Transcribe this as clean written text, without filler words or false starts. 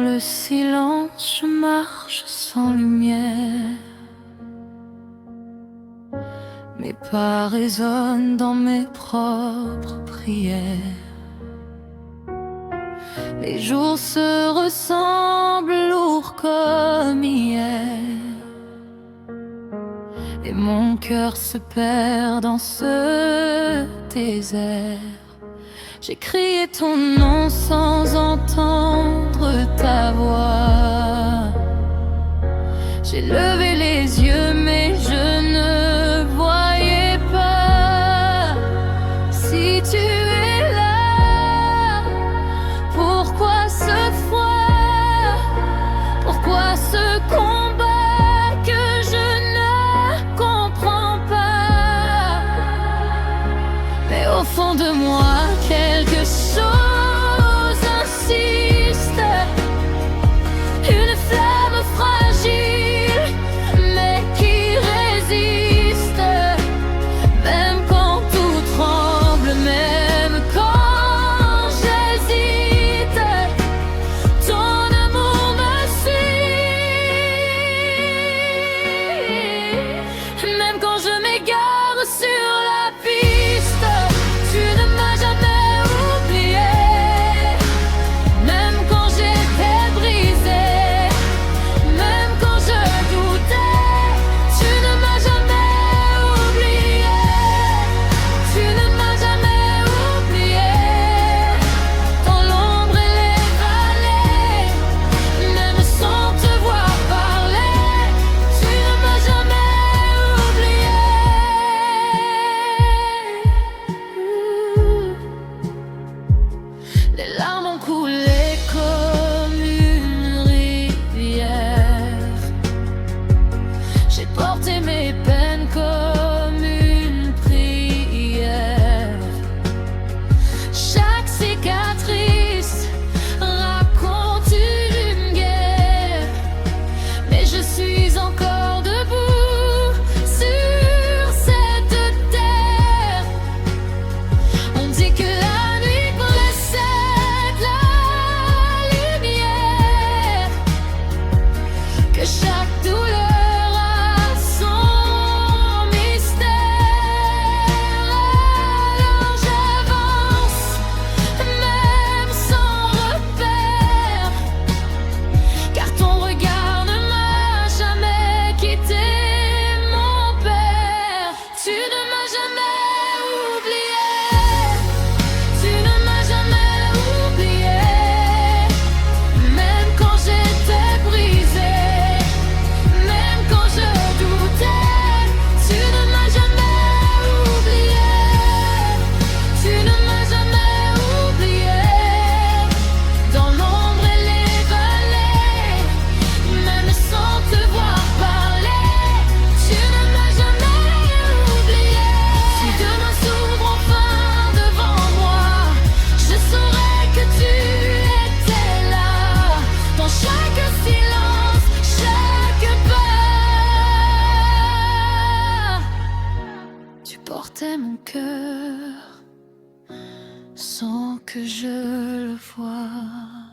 le silence, je marche sans lumière. Mes pas résonnent dans mes propres prières. Les jours se ressemblent, lourds comme hier, et mon cœur se perd dans ce désert. J'ai crié ton nom sans entendre ta voix. J'ai levé les yeux mais je ne voyais pas. Si tu es là, pourquoi ce froid? Pourquoi ce combat que je ne comprends pas? Mais au fond de moi, quelque chose insiste, une flamme fragile, mais qui résiste, même quand tout tremble, même quand j'hésite, ton amour me suit. Même quand je m'égare sur la piste, tu ne m'as jamais oublié. Même quand j'étais brisée, même quand je doutais, tu ne m'as jamais oublié. Tu ne m'as jamais oublié. Dans l'ombre et les vallées, même sans te voir parler, tu ne m'as jamais oublié. Les larmes ont coulé comme une rivière. J'ai porté mes peines comme une prière. Chaque cicatrice raconte une guerre, mais je suis encore debout sur cette terre. On dit que la nuit précède la lumière, que chaque douleur a son mystère. Alors j'avance, même sans repère, car ton regard ne m'a jamais quitté, mon père. Tu ne m'as jamais oublié. Tu ne m'as jamais oublié. Même quand j'étais brisée, même quand je doutais, tu ne m'as jamais oublié. Tu ne m'as jamais oublié. Dans l'ombre et les vallées, même sans te voir parler, tu ne m'as jamais oublié. Si demain s'ouvre enfin devant moi, je saurai que tu étais là. Dans chaque silence, chaque pas, tu portais mon cœur sans que je le voie.